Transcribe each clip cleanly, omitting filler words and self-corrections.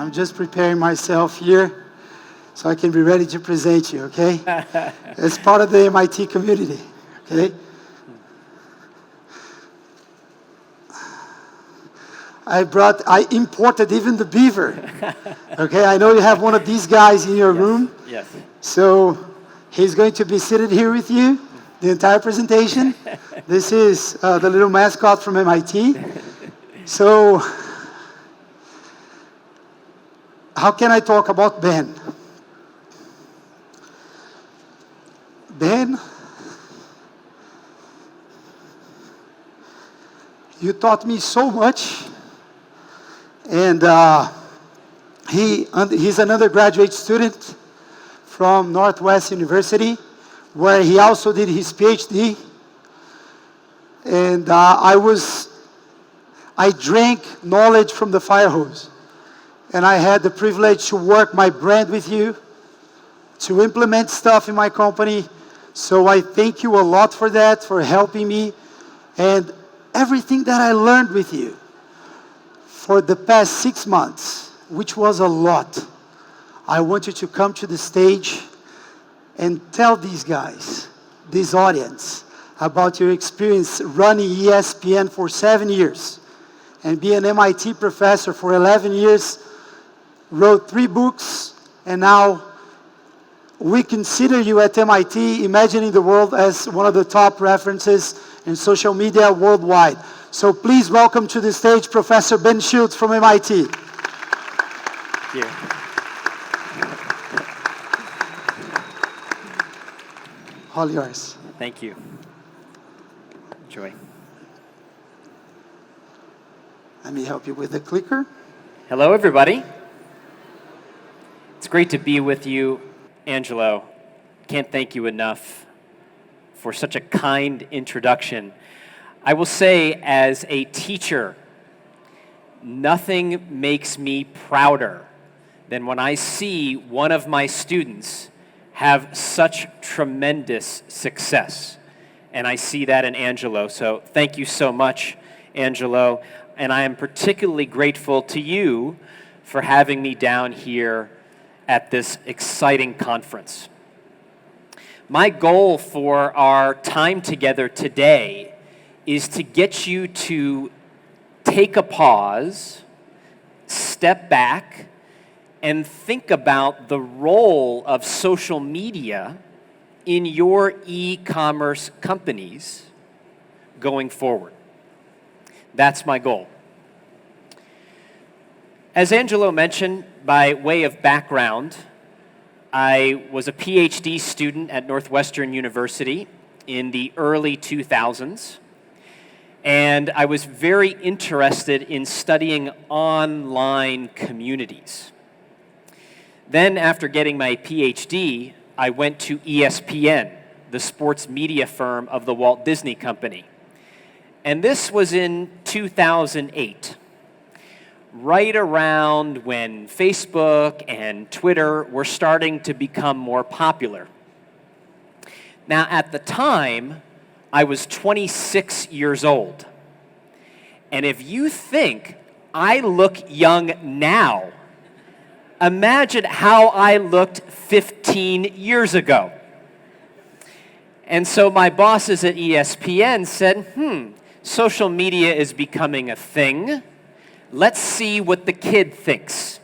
I'm just preparing myself here so I can be ready to present you, okay? As part of the MIT community, okay? I imported even the beaver, okay? I know you have one of these guys in your room. Yes. So he's going to be seated here with you the entire presentation. This is the little mascot from MIT. So how can I talk about Ben? Ben, you taught me so much. And he's an undergraduate student from Northwest University, where he also did his PhD. And I drank knowledge from the fire hose. And I had the privilege to work my brand with you, to implement stuff in my company. So I thank you a lot for that, for helping me. And everything that I learned with you for the past 6 months, which was a lot, I want you to come to the stage and tell these guys, this audience, about your experience running ESPN for 7 years and be an MIT professor for 11 years, wrote 3 books, and now we consider you at MIT imagining the world as one of the top references in social media worldwide. So please welcome to the stage Professor Ben Schultz from MIT. Thank you. All yours. Thank you. Enjoy. Let me help you with the clicker. Hello, everybody. It's great to be with you, Angelo. Can't thank you enough for such a kind introduction. I will say, as a teacher, nothing makes me prouder than when I see one of my students have such tremendous success. And I see that in Angelo. So thank you so much, Angelo. And I am particularly grateful to you for having me down here at this exciting conference. My goal for our time together today is to get you to take a pause, step back, and think about the role of social media in your e-commerce companies going forward. That's my goal. As Angelo mentioned, by way of background, I was a PhD student at Northwestern University in the early 2000s. And I was very interested in studying online communities. Then, after getting my PhD, I went to ESPN, the sports media firm of the Walt Disney Company. And this was in 2008, right around when Facebook and Twitter were starting to become more popular. Now, at the time, I was 26 years old. And if you think I look young now, imagine how I looked 15 years ago. And so my bosses at ESPN said, social media is becoming a thing. Let's see what the kid thinks.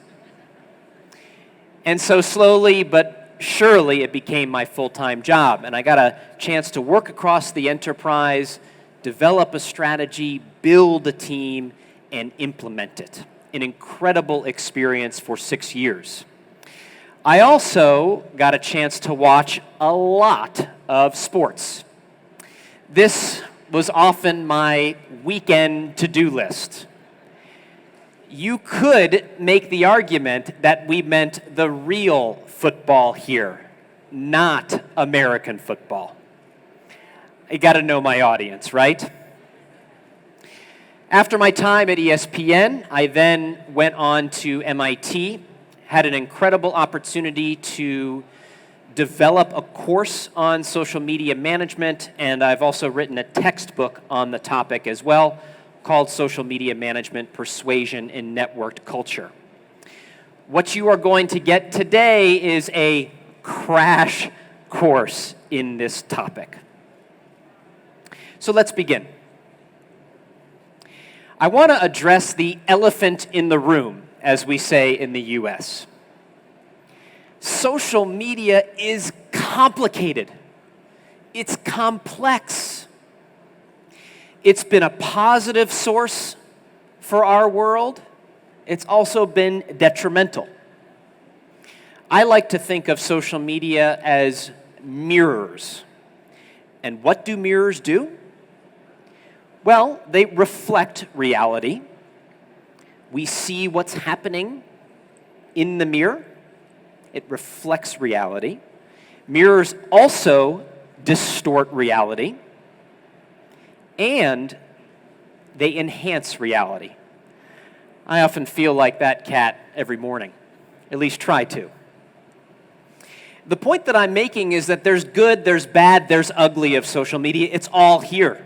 And so slowly but surely it became my full-time job, and I got a chance to work across the enterprise, develop a strategy, build a team, and implement it. An incredible experience for 6 years. I also got a chance to watch a lot of sports. This was often my weekend to-do list. You could make the argument that we meant the real football here, not American football. I got to know my audience, right? After my time at ESPN, I then went on to MIT, had an incredible opportunity to develop a course on social media management, and I've also written a textbook on the topic as well, called Social Media Management, Persuasion in Networked Culture. What you are going to get today is a crash course in this topic. So let's begin. I want to address the elephant in the room, as we say in the US. Social media is complicated. It's complex. It's been a positive source for our world. It's also been detrimental. I like to think of social media as mirrors. And what do mirrors do? Well, they reflect reality. We see what's happening in the mirror. It reflects reality. Mirrors also distort reality. And they enhance reality. I often feel like that cat every morning, at least try to. The point that I'm making is that there's good, there's bad, there's ugly of social media. It's all here.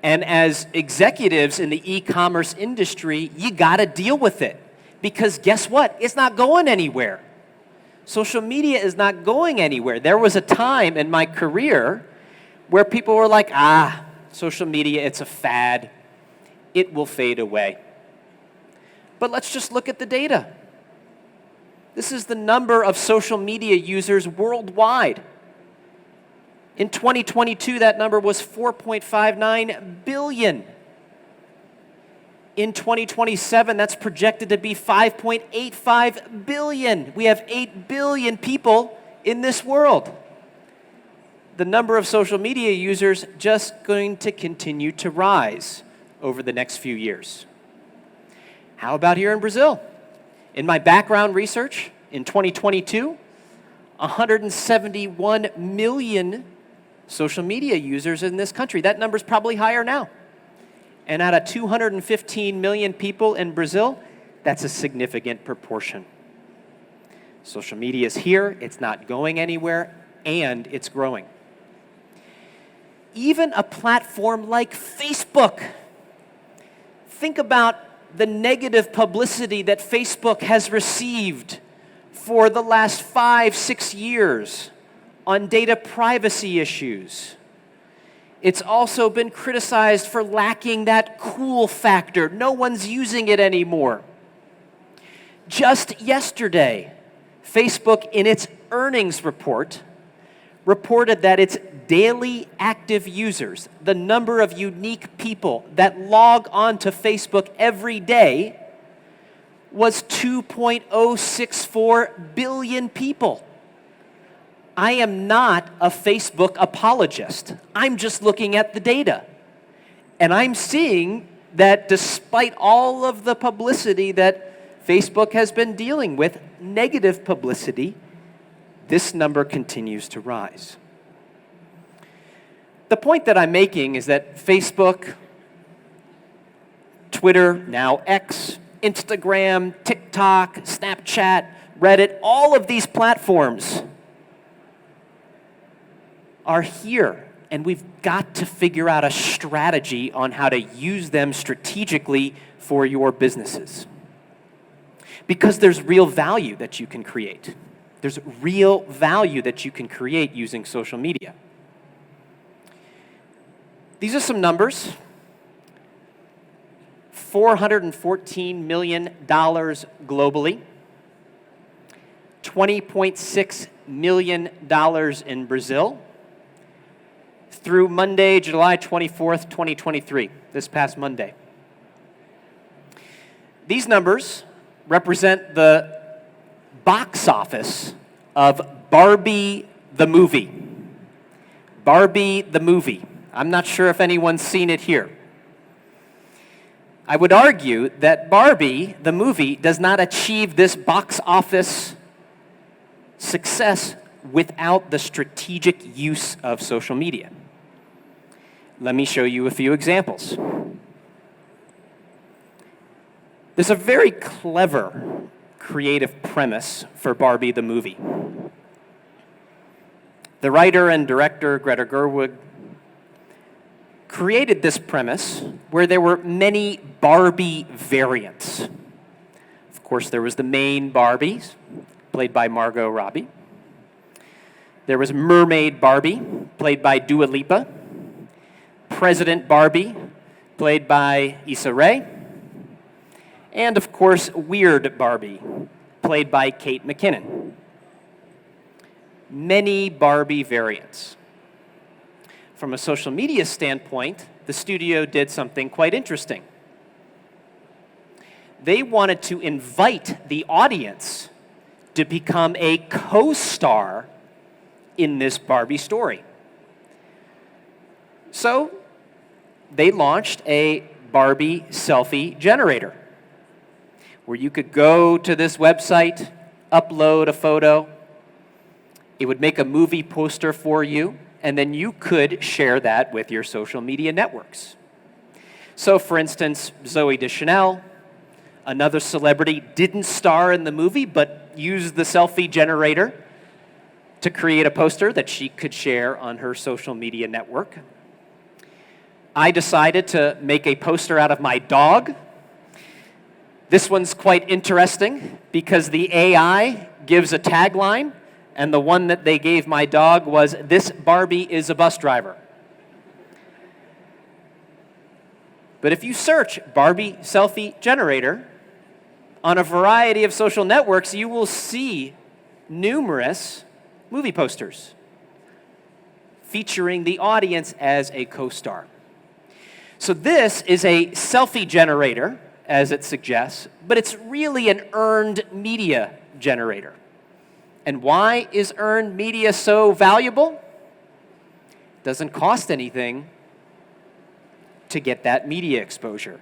And as executives in the e-commerce industry, you gotta deal with it. Because guess what? It's not going anywhere. Social media is not going anywhere. There was a time in my career where people were like, social media, it's a fad. It will fade away. But let's just look at the data. This is the number of social media users worldwide. In 2022, that number was 4.59 billion. In 2027, that's projected to be 5.85 billion. We have 8 billion people in this world. The number of social media users just going to continue to rise over the next few years. How about here in Brazil? In my background research, in 2022, 171 million social media users in this country. That number's probably higher now. And out of 215 million people in Brazil, that's a significant proportion. Social media is here, it's not going anywhere, and it's growing. Even a platform like Facebook. Think about the negative publicity that Facebook has received for the last 5-6 years on data privacy issues. It's also been criticized for lacking that cool factor. No one's using it anymore. Just yesterday, Facebook, in its earnings report, reported that its daily active users, the number of unique people that log on to Facebook every day, was 2.064 billion people. I am not a Facebook apologist. I'm just looking at the data. And I'm seeing that despite all of the publicity that Facebook has been dealing with, negative publicity, this number continues to rise. The point that I'm making is that Facebook, Twitter, now X, Instagram, TikTok, Snapchat, Reddit, all of these platforms are here, and we've got to figure out a strategy on how to use them strategically for your businesses. Because there's real value that you can create. There's real value that you can create using social media. These are some numbers. $414 million globally. $20.6 million in Brazil. Through Monday, July 24th, 2023, this past Monday. These numbers represent the box office of Barbie the movie. Barbie the movie. I'm not sure if anyone's seen it here. I would argue that Barbie the movie does not achieve this box office success without the strategic use of social media. Let me show you a few examples. There's a very clever creative premise for Barbie the movie. The writer and director, Greta Gerwig, created this premise where there were many Barbie variants. Of course, there was the main Barbie, played by Margot Robbie. There was Mermaid Barbie, played by Dua Lipa. President Barbie, played by Issa Rae. And, of course, Weird Barbie, played by Kate McKinnon. Many Barbie variants. From a social media standpoint, the studio did something quite interesting. They wanted to invite the audience to become a co-star in this Barbie story. So they launched a Barbie selfie generator where you could go to this website, upload a photo, it would make a movie poster for you, and then you could share that with your social media networks. So for instance, Zooey Deschanel, another celebrity, didn't star in the movie, but used the selfie generator to create a poster that she could share on her social media network. I decided to make a poster out of my dog. This one's quite interesting because the AI gives a tagline, and the one that they gave my dog was, "This Barbie is a bus driver." But if you search Barbie selfie generator on a variety of social networks, you will see numerous movie posters featuring the audience as a co-star. So this is a selfie generator, as it suggests, but it's really an earned media generator. And why is earned media so valuable? It doesn't cost anything to get that media exposure.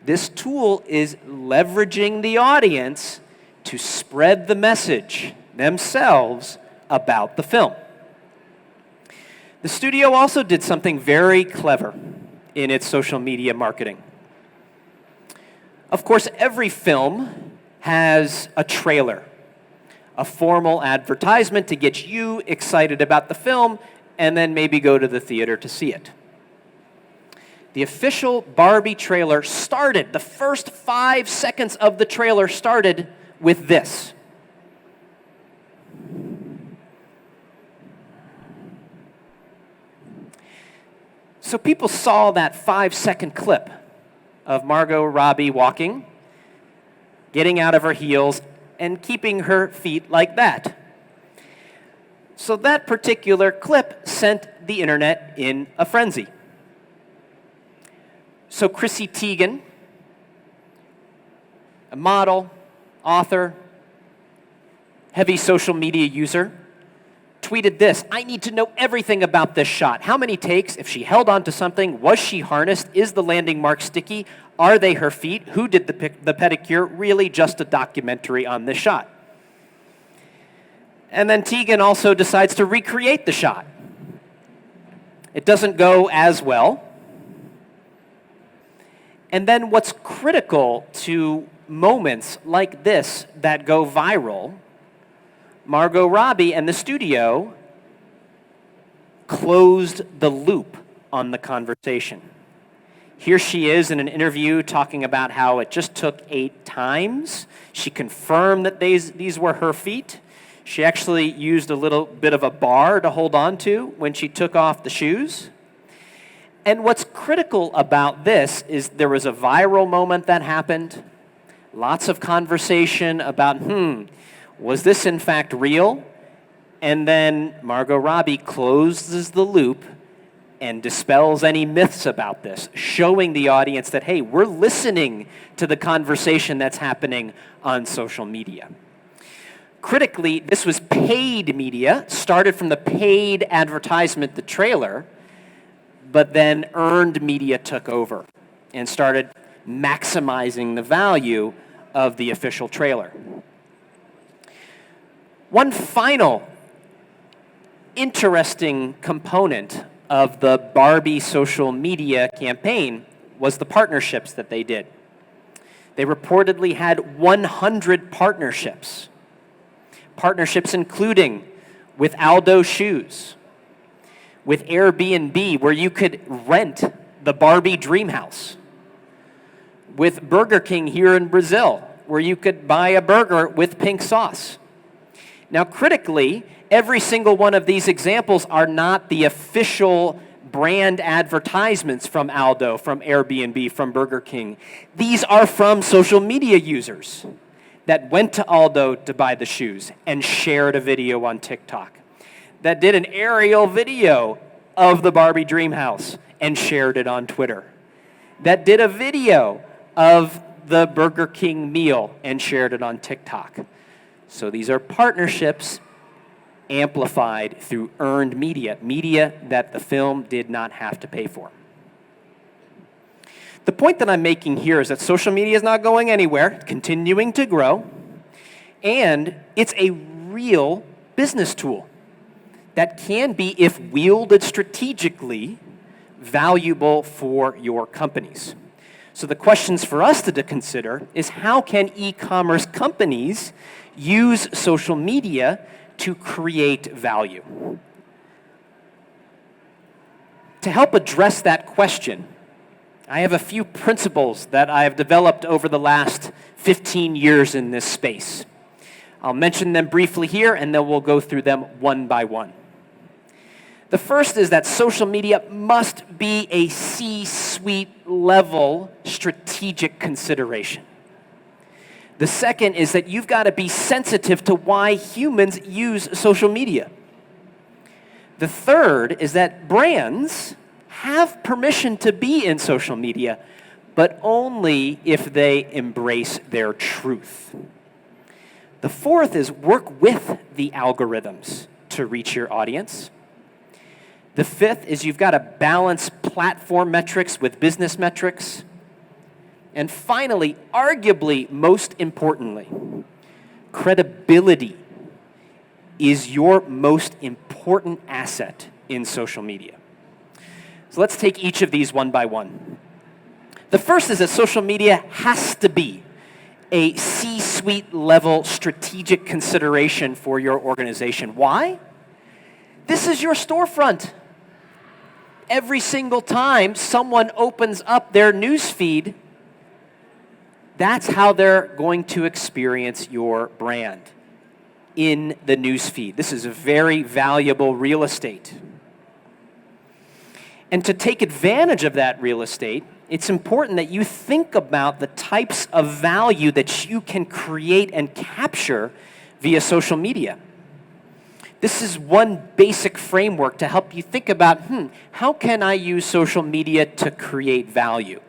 This tool is leveraging the audience to spread the message themselves about the film. The studio also did something very clever in its social media marketing. Of course, every film has a trailer, a formal advertisement to get you excited about the film and then maybe go to the theater to see it. The official Barbie trailer started, the first 5 seconds of the trailer started with this. So people saw that 5-second clip of Margot Robbie walking, getting out of her heels, and keeping her feet like that. So that particular clip sent the internet in a frenzy. So Chrissy Teigen, a model, author, heavy social media user, tweeted this: "I need to know everything about this shot. How many takes? If she held onto something, was she harnessed? Is the landing mark sticky? Are they her feet? Who did the pedicure? Really just a documentary on this shot." And then Teigen also decides to recreate the shot. It doesn't go as well. And then what's critical to moments like this that go viral, Margot Robbie and the studio closed the loop on the conversation. Here she is in an interview talking about how it just took 8 times. She confirmed that these were her feet. She actually used a little bit of a bar to hold on to when she took off the shoes. And what's critical about this is there was a viral moment that happened, lots of conversation about, was this in fact real? And then Margot Robbie closes the loop and dispels any myths about this, showing the audience that, hey, we're listening to the conversation that's happening on social media. Critically, this was paid media, started from the paid advertisement, the trailer, but then earned media took over and started maximizing the value of the official trailer. One final interesting component of the Barbie social media campaign was the partnerships that they did. They reportedly had 100 partnerships. Partnerships including with Aldo Shoes, with Airbnb, where you could rent the Barbie dream house, with Burger King here in Brazil, where you could buy a burger with pink sauce. Now, critically, every single one of these examples are not the official brand advertisements from Aldo, from Airbnb, from Burger King. These are from social media users that went to Aldo to buy the shoes and shared a video on TikTok, that did an aerial video of the Barbie dream house and shared it on Twitter, that did a video of the Burger King meal and shared it on TikTok. So these are partnerships amplified through earned media, media that the film did not have to pay for. The point that I'm making here is that social media is not going anywhere, continuing to grow, and it's a real business tool that can be, if wielded strategically, valuable for your companies. So the questions for us to consider is how can e-commerce companies use social media to create value? To help address that question, I have a few principles that I have developed over the last 15 years in this space. I'll mention them briefly here, and then we'll go through them one by one. The first is that social media must be a C-suite level strategic consideration. The second is that you've got to be sensitive to why humans use social media. The third is that brands have permission to be in social media, but only if they embrace their truth. The fourth is work with the algorithms to reach your audience. The fifth is you've got to balance platform metrics with business metrics. And finally, arguably most importantly, credibility is your most important asset in social media. So let's take each of these one by one. The first is that social media has to be a C-suite level strategic consideration for your organization. Why? This is your storefront. Every single time someone opens up their news feed, that's how they're going to experience your brand, in the news feed. This is a very valuable real estate. And to take advantage of that real estate, it's important that you think about the types of value that you can create and capture via social media. This is one basic framework to help you think about, how can I use social media to create value?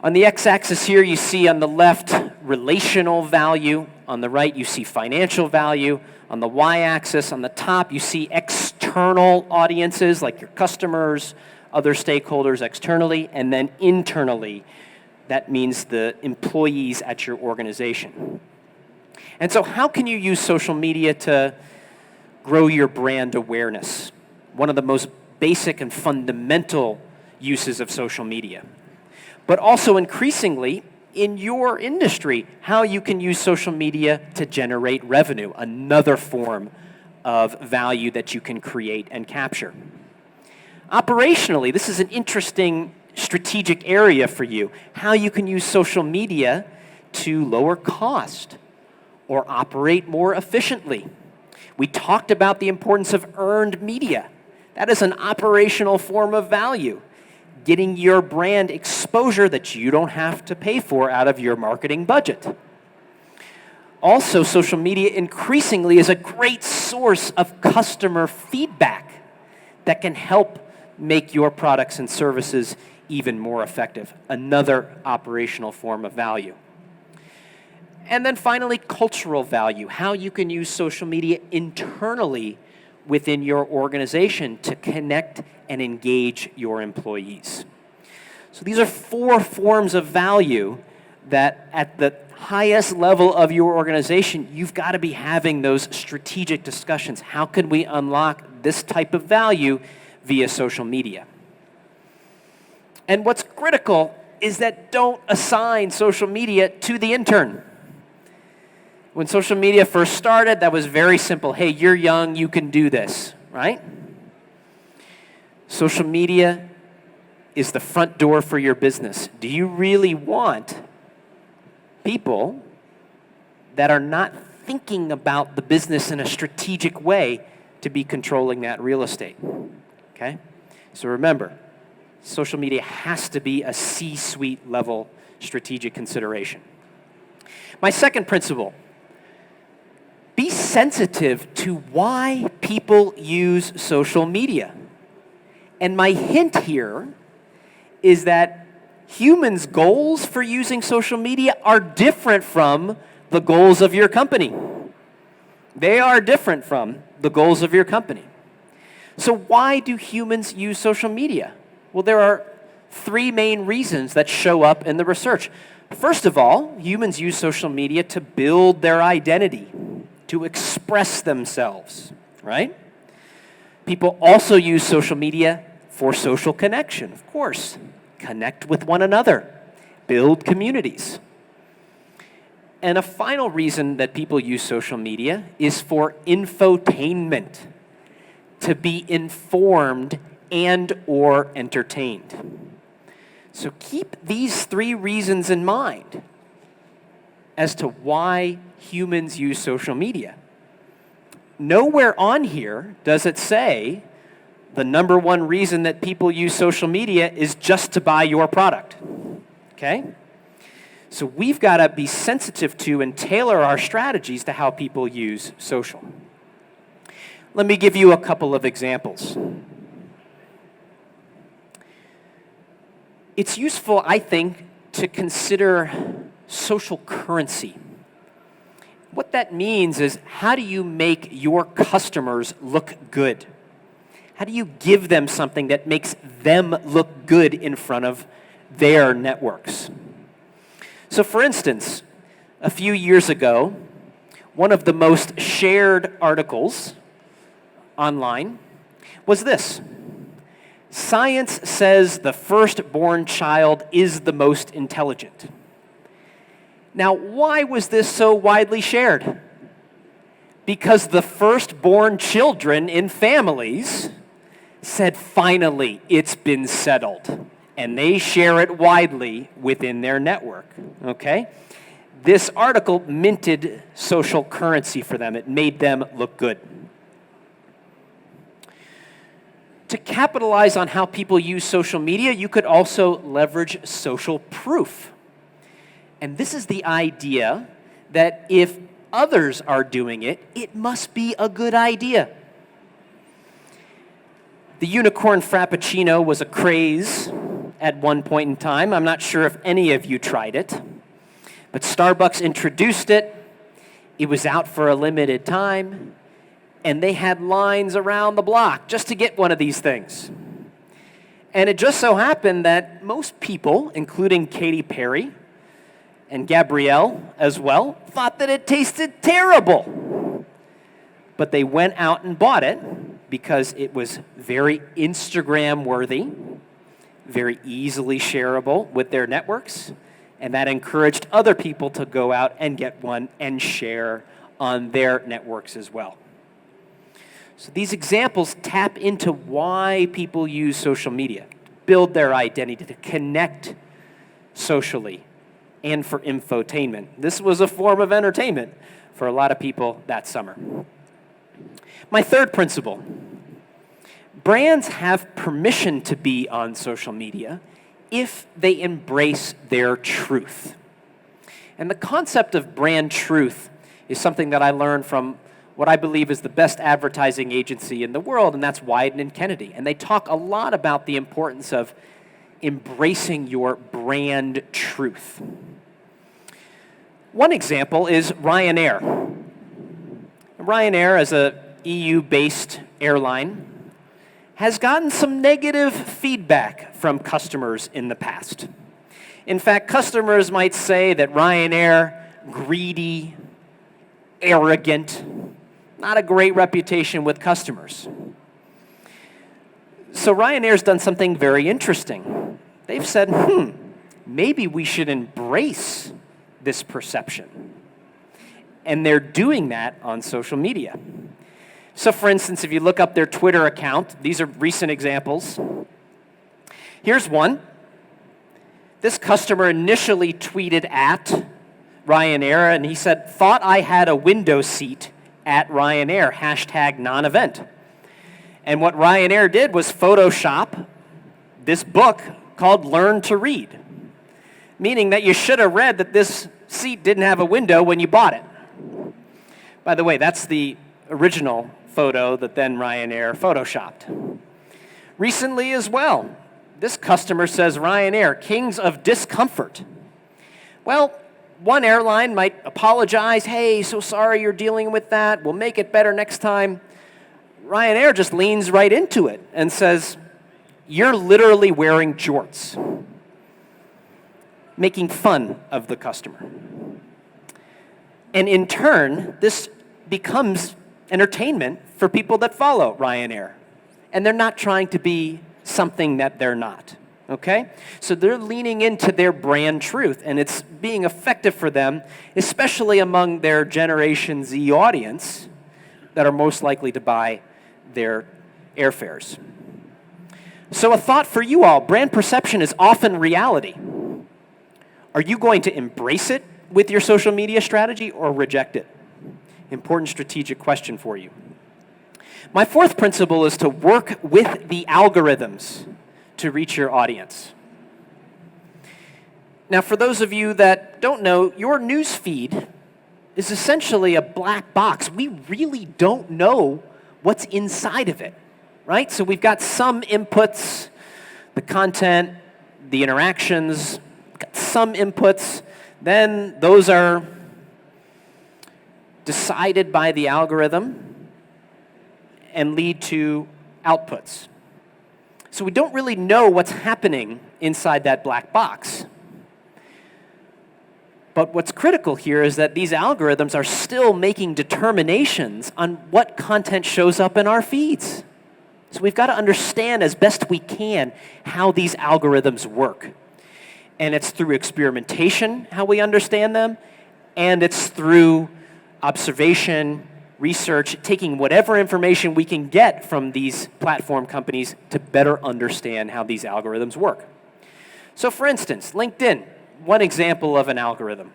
On the x-axis here, you see on the left relational value. On the right, you see financial value. On the y-axis, on the top, you see external audiences like your customers, other stakeholders externally, and then internally, that means the employees at your organization. And so how can you use social media to grow your brand awareness? One of the most basic and fundamental uses of social media. But also increasingly, in your industry, how you can use social media to generate revenue, another form of value that you can create and capture. Operationally, this is an interesting strategic area for you, how you can use social media to lower cost or operate more efficiently. We talked about the importance of earned media. That is an operational form of value, getting your brand exposure that you don't have to pay for out of your marketing budget. Also, social media increasingly is a great source of customer feedback that can help make your products and services even more effective. Another operational form of value. And then finally, cultural value, how you can use social media internally within your organization to connect and engage your employees. So these are 4 forms of value that at the highest level of your organization, you've got to be having those strategic discussions. How can we unlock this type of value via social media? And what's critical is that don't assign social media to the intern. When social media first started, that was very simple. Hey, you're young, you can do this, right? Social media is the front door for your business. Do you really want people that are not thinking about the business in a strategic way to be controlling that real estate. Okay? So remember, social media has to be a C-suite level strategic consideration. My second principle, be sensitive to why people use social media. And my hint here is that humans' goals for using social media are different from the goals of your company. They are different from the goals of your company. So why do humans use social media? Well, there are three main reasons that show up in the research. First of all, humans use social media to build their identity, to express themselves, right? People also use social media for social connection, of course. Connect with one another, build communities. And a final reason that people use social media is for infotainment, to be informed and or entertained. So keep these three reasons in mind as to why humans use social media. Nowhere on here does it say the number one reason that people use social media is just to buy your product, okay? So we've got to be sensitive to and tailor our strategies to how people use social. Let me give you a couple of examples. It's useful, I think, to consider social currency. What that means is, how do you make your customers look good? How do you give them something that makes them look good in front of their networks? So for instance, a few years ago, one of the most shared articles online was this: science says the firstborn child is the most intelligent. Now, why was this so widely shared? Because the firstborn children in families said, finally, it's been settled. And they share it widely within their network, okay? This article minted social currency for them. It made them look good. To capitalize on how people use social media, you could also leverage social proof. And this is the idea that if others are doing it, it must be a good idea. The unicorn frappuccino was a craze at one point in time. I'm not sure if any of you tried it, but Starbucks introduced it. It was out for a limited time, and they had lines around the block just to get one of these things. And it just so happened that most people, including Katy Perry and Gabrielle as well, thought that it tasted terrible. But they went out and bought it because it was very Instagram worthy, very easily shareable with their networks, and that encouraged other people to go out and get one and share on their networks as well. So these examples tap into why people use social media, to build their identity, to connect socially, and for infotainment. This was a form of entertainment for a lot of people that summer. My third principle: brands have permission to be on social media if they embrace their truth. And the concept of brand truth is something that I learned from what I believe is the best advertising agency in the world, and that's Wieden & Kennedy. And they talk a lot about the importance of embracing your brand truth. One example is Ryanair. Ryanair, as a EU-based airline, has gotten some negative feedback from customers in the past. In fact, customers might say that Ryanair, greedy, arrogant, not a great reputation with customers. So Ryanair's done something very interesting. They've said, maybe we should embrace this perception. And they're doing that on social media. So for instance, if you look up their Twitter account, these are recent examples. Here's one. This customer initially tweeted at Ryanair, and he said, "Thought I had a window seat at Ryanair, hashtag non-event." And what Ryanair did was Photoshop this book called Learn to Read, meaning that you should have read that this seat didn't have a window when you bought it. By the way, that's the original photo that then Ryanair photoshopped. Recently as well, this customer says, "Ryanair, kings of discomfort." Well, one airline might apologize, "Hey, so sorry you're dealing with that. We'll make it better next time." Ryanair just leans right into it and says, "You're literally wearing jorts," making fun of the customer. And in turn, this becomes entertainment for people that follow Ryanair. And they're not trying to be something that they're not, okay? So they're leaning into their brand truth, and it's being effective for them, especially among their Generation Z audience that are most likely to buy their airfares. So a thought for you all, brand perception is often reality. Are you going to embrace it with your social media strategy or reject it? Important strategic question for you. My fourth principle is to work with the algorithms to reach your audience. Now, for those of you that don't know, your news feed is essentially a black box. We really don't know what's inside of it, right? So we've got some inputs, the content, the interactions, got some inputs, then those are decided by the algorithm and lead to outputs. So we don't really know what's happening inside that black box. But what's critical here is that these algorithms are still making determinations on what content shows up in our feeds. So we've got to understand as best we can how these algorithms work. And it's through experimentation how we understand them, and it's through observation, research, taking whatever information we can get from these platform companies to better understand how these algorithms work. So for instance, LinkedIn, one example of an algorithm.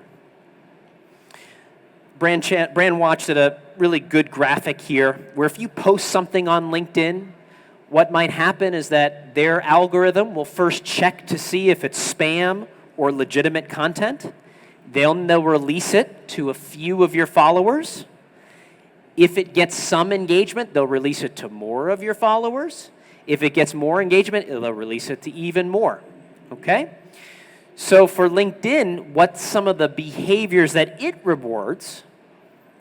Brandwatch did a really good graphic here where if you post something on LinkedIn, what might happen is that their algorithm will first check to see if it's spam or legitimate content. They'll release it to a few of your followers. If it gets some engagement, they'll release it to more of your followers. If it gets more engagement, they'll release it to even more, okay? So for LinkedIn, what's some of the behaviors that it rewards?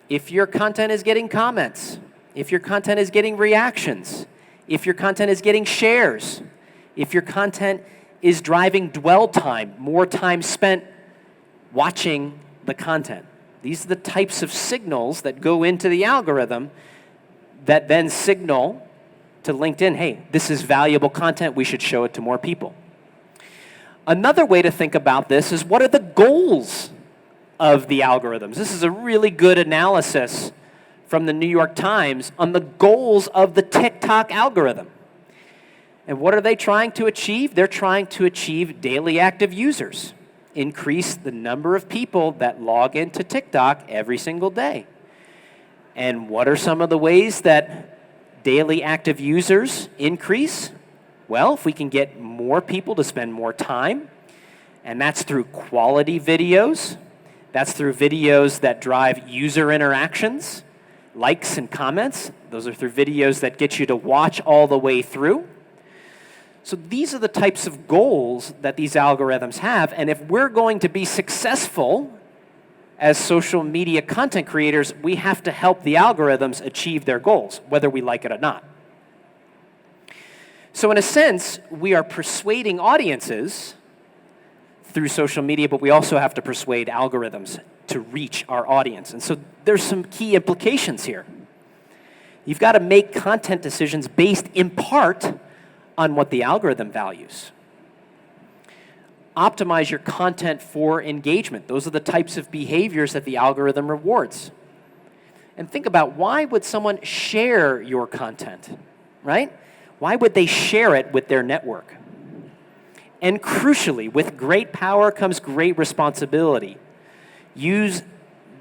If your content is getting comments, if your content is getting reactions, if your content is getting shares, if your content is driving dwell time, more time spent watching the content. These are the types of signals that go into the algorithm that then signal to LinkedIn, hey, this is valuable content, we should show it to more people. Another way to think about this is what are the goals of the algorithms? This is a really good analysis from the New York Times on the goals of the TikTok algorithm. And what are they trying to achieve? They're trying to achieve daily active users. Increase the number of people that log into TikTok every single day. And what are some of the ways that daily active users increase? Well, if we can get more people to spend more time, and that's through quality videos, that's through videos that drive user interactions, likes and comments. Those are through videos that get you to watch all the way through. So these are the types of goals that these algorithms have, and if we're going to be successful as social media content creators, we have to help the algorithms achieve their goals, whether we like it or not. So in a sense, we are persuading audiences through social media, but we also have to persuade algorithms to reach our audience. And so there's some key implications here. You've got to make content decisions based in part on what the algorithm values. Optimize your content for engagement. Those are the types of behaviors that the algorithm rewards. And think about, why would someone share your content, right? Why would they share it with their network? And crucially, with great power comes great responsibility. Use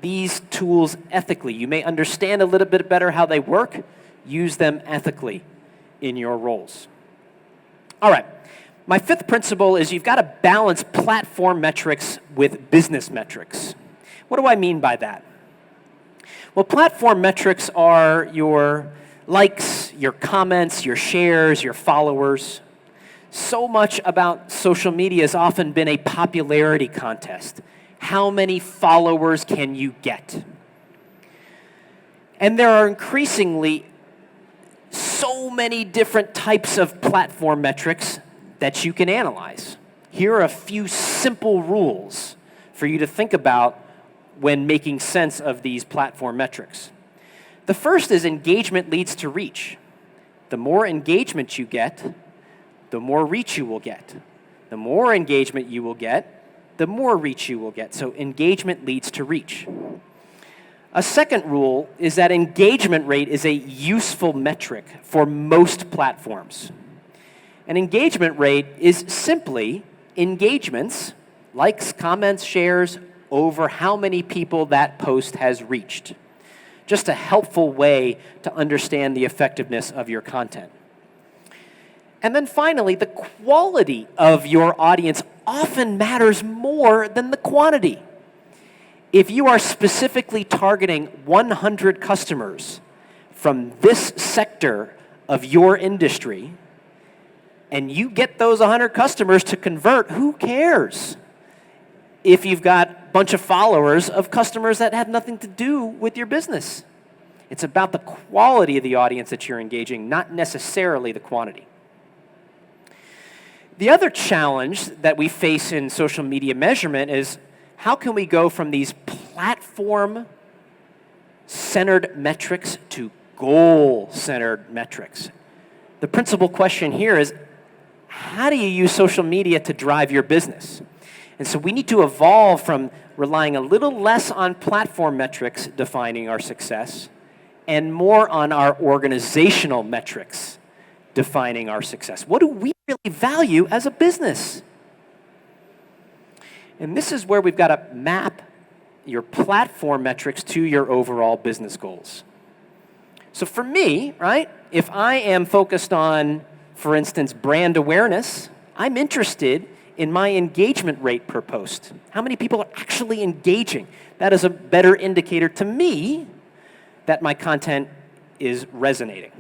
these tools ethically. You may understand a little bit better how they work. Use them ethically in your roles. All right. My fifth principle is you've got to balance platform metrics with business metrics. What do I mean by that? Well, platform metrics are your likes, your comments, your shares, your followers. So much about social media has often been a popularity contest. How many followers can you get? And there are increasingly so many different types of platform metrics that you can analyze. Here are a few simple rules for you to think about when making sense of these platform metrics. The first is engagement leads to reach. The more engagement you get, the more reach you will get. The more engagement you will get, the more reach you will get. So engagement leads to reach. A second rule is that engagement rate is a useful metric for most platforms. An engagement rate is simply engagements, likes, comments, shares, over how many people that post has reached. Just a helpful way to understand the effectiveness of your content. And then finally, the quality of your audience often matters more than the quantity. If you are specifically targeting 100 customers from this sector of your industry, and you get those 100 customers to convert, who cares if you've got a bunch of followers of customers that have nothing to do with your business? It's about the quality of the audience that you're engaging, not necessarily the quantity. The other challenge that we face in social media measurement is how can we go from these platform-centered metrics to goal-centered metrics? The principal question here is, how do you use social media to drive your business? And so we need to evolve from relying a little less on platform metrics defining our success and more on our organizational metrics defining our success. What do we really value as a business? And this is where we've got to map your platform metrics to your overall business goals. So for me, right, if I am focused on, for instance, brand awareness, I'm interested in my engagement rate per post. How many people are actually engaging? That is a better indicator to me that my content is resonating.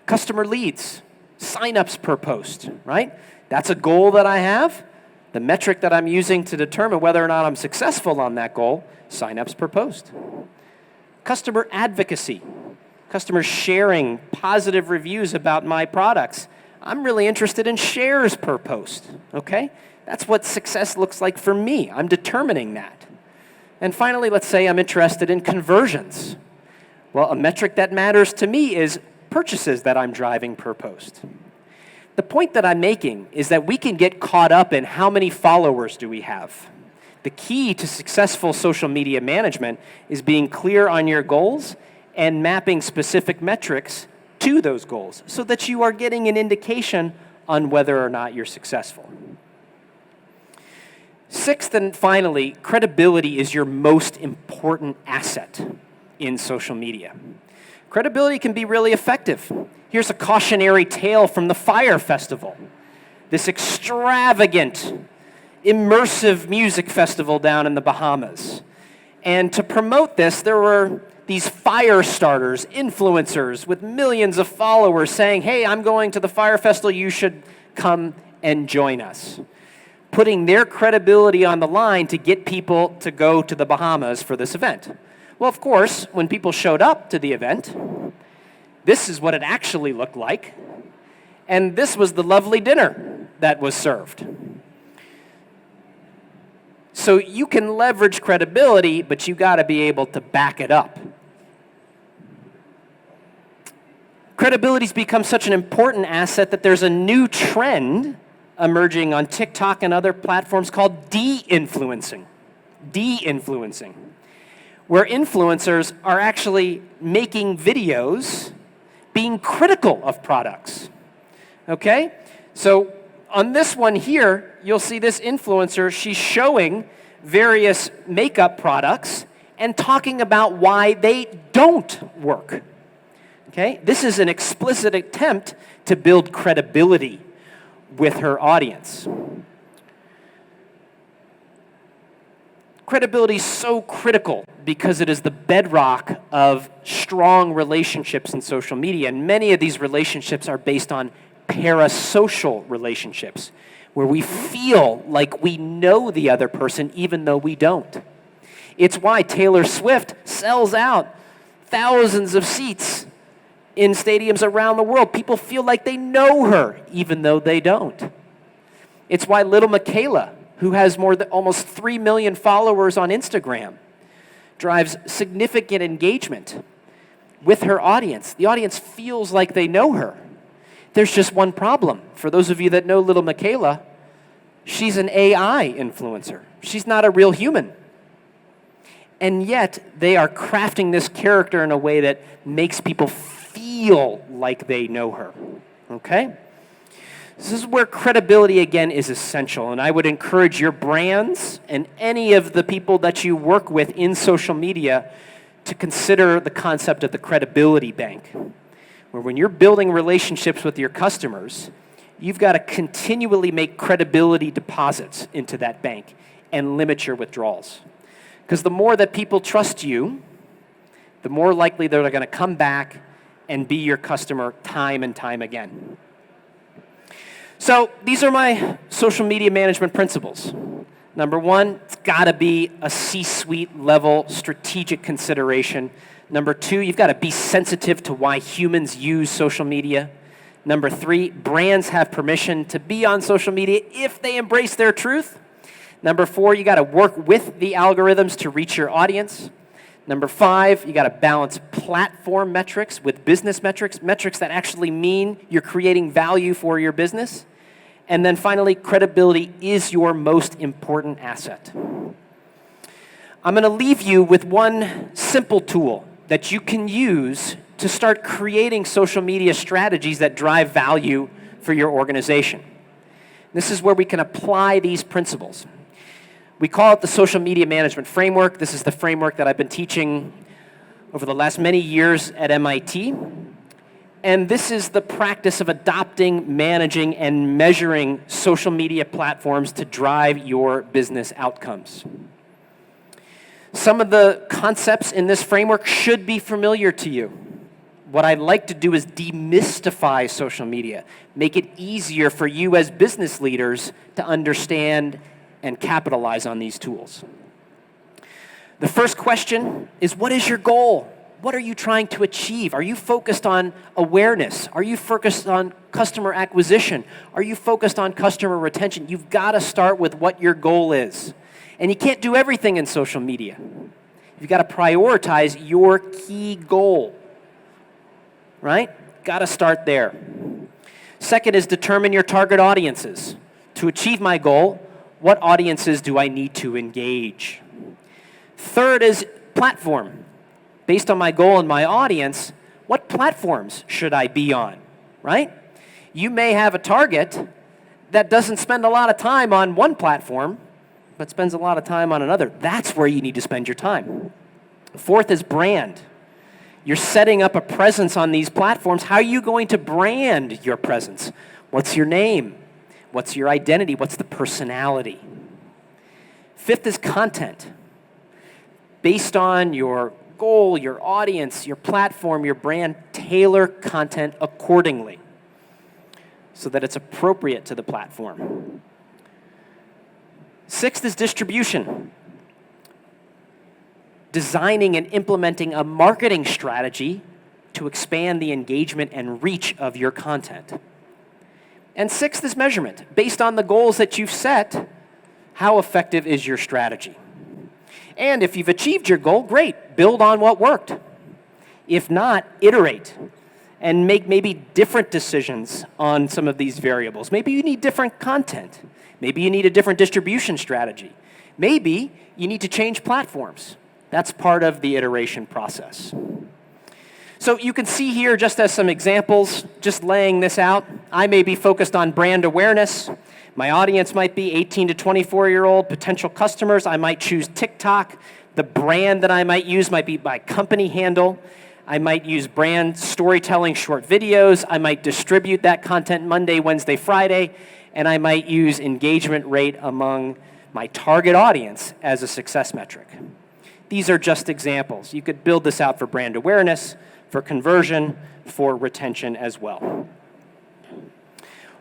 Customer leads, signups per post, right? That's a goal that I have. The metric that I'm using to determine whether or not I'm successful on that goal, signups per post. Customer advocacy, customers sharing positive reviews about my products. I'm really interested in shares per post, okay? That's what success looks like for me. I'm determining that. And finally, let's say I'm interested in conversions. Well, a metric that matters to me is purchases that I'm driving per post. The point that I'm making is that we can get caught up in how many followers do we have. The key to successful social media management is being clear on your goals and mapping specific metrics to those goals so that you are getting an indication on whether or not you're successful. Sixth and finally, credibility is your most important asset in social media. Credibility can be really effective. Here's a cautionary tale from the Fyre Festival, this extravagant, immersive music festival down in the Bahamas. And to promote this, there were these fire starters, influencers with millions of followers saying, hey, I'm going to the Fyre Festival, you should come and join us. Putting their credibility on the line to get people to go to the Bahamas for this event. Well, of course, when people showed up to the event, this is what it actually looked like, and this was the lovely dinner that was served. So you can leverage credibility, but you got to be able to back it up. Credibility's become such an important asset that there's a new trend emerging on TikTok and other platforms called de-influencing. De-influencing, where influencers are actually making videos being critical of products. Okay? So on this one here, you'll see this influencer, she's showing various makeup products and talking about why they don't work. Okay? This is an explicit attempt to build credibility with her audience. Credibility is so critical because it is the bedrock of strong relationships in social media. And many of these relationships are based on parasocial relationships, where we feel like we know the other person even though we don't. It's why Taylor Swift sells out thousands of seats in stadiums around the world. People feel like they know her even though they don't. It's why Little Michaela, who has more than almost 3 million followers on Instagram, drives significant engagement with her audience. The audience feels like they know her. There's just one problem. For those of you that know Little Michaela, she's an AI influencer. She's not a real human. And yet, they are crafting this character in a way that makes people feel like they know her. Okay? This is where credibility, again, is essential. And I would encourage your brands and any of the people that you work with in social media to consider the concept of the credibility bank, where when you're building relationships with your customers, you've got to continually make credibility deposits into that bank and limit your withdrawals. Because the more that people trust you, the more likely they're going to come back and be your customer time and time again. So these are my social media management principles. Number one, it's got to be a C-suite level strategic consideration. Number two, you've got to be sensitive to why humans use social media. Number three, brands have permission to be on social media if they embrace their truth. Number four, you got to work with the algorithms to reach your audience. Number five, you got to balance platform metrics with business metrics, metrics that actually mean you're creating value for your business. And then finally, credibility is your most important asset. I'm going to leave you with one simple tool that you can use to start creating social media strategies that drive value for your organization. This is where we can apply these principles. We call it the social media management framework. This is the framework that I've been teaching over the last many years at MIT. And this is the practice of adopting, managing, and measuring social media platforms to drive your business outcomes. Some of the concepts in this framework should be familiar to you. What I'd like to do is demystify social media, make it easier for you as business leaders to understand and capitalize on these tools. The first question is, what is your goal? What are you trying to achieve? Are you focused on awareness? Are you focused on customer acquisition? Are you focused on customer retention? You've got to start with what your goal is. And you can't do everything in social media. You've got to prioritize your key goal, right? Got to start there. Second is determine your target audiences. To achieve my goal, what audiences do I need to engage? Third is platform. Based on my goal and my audience, what platforms should I be on, right? You may have a target that doesn't spend a lot of time on one platform, but spends a lot of time on another. That's where you need to spend your time. Fourth is brand. You're setting up a presence on these platforms. How are you going to brand your presence? What's your name? What's your identity? What's the personality? Fifth is content. Based on your goal, your audience, your platform, your brand, tailor content accordingly so that it's appropriate to the platform. Sixth is distribution. Designing and implementing a marketing strategy to expand the engagement and reach of your content. And sixth is measurement. Based on the goals that you've set, how effective is your strategy? And if you've achieved your goal, great, build on what worked. If not, iterate and make maybe different decisions on some of these variables. Maybe you need different content. Maybe you need a different distribution strategy. Maybe you need to change platforms. That's part of the iteration process. So you can see here, just as some examples, just laying this out, I may be focused on brand awareness. My audience might be 18 to 24-year-old potential customers. I might choose TikTok. The brand that I might use might be my company handle. I might use brand storytelling short videos. I might distribute that content Monday, Wednesday, Friday. And I might use engagement rate among my target audience as a success metric. These are just examples. You could build this out for brand awareness, for conversion, for retention as well.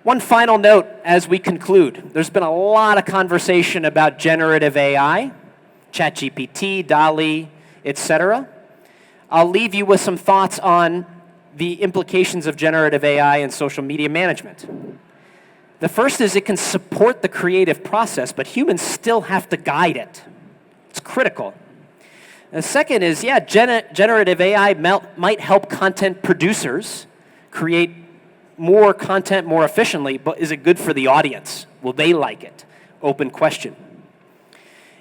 One final note as we conclude. There's been a lot of conversation about generative AI, ChatGPT, DALL-E, etc. I'll leave you with some thoughts on the implications of generative AI in social media management. The first is it can support the creative process, but humans still have to guide it. It's critical. The second is, yeah, generative AI might help content producers create more content more efficiently, but is it good for the audience? Will they like it? Open question.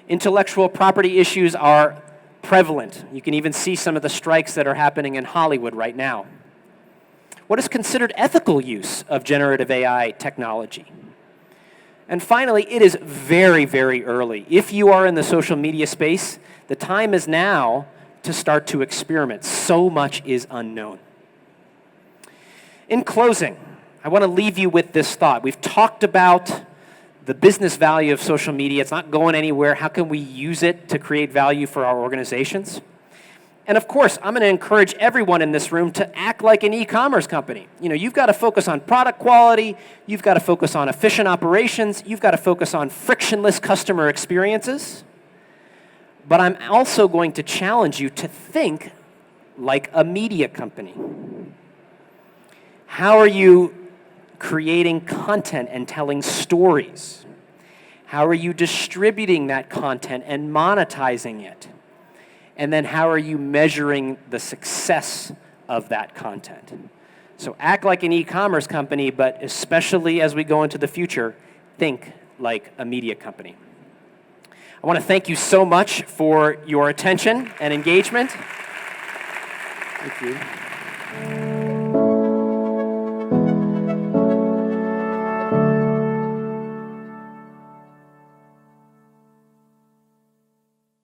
Intellectual property issues are prevalent. You can even see some of the strikes that are happening in Hollywood right now. What is considered ethical use of generative AI technology? And finally, it is very, very early. If you are in the social media space, the time is now to start to experiment. So much is unknown. In closing, I want to leave you with this thought. We've talked about the business value of social media. It's not going anywhere. How can we use it to create value for our organizations? And of course, I'm going to encourage everyone in this room to act like an e-commerce company. You know, you've got to focus on product quality, you've got to focus on efficient operations, you've got to focus on frictionless customer experiences. But I'm also going to challenge you to think like a media company. How are you creating content and telling stories? How are you distributing that content and monetizing it? And then how are you measuring the success of that content? So act like an e-commerce company, but especially as we go into the future, think like a media company. I want to thank you so much for your attention and engagement. Thank you.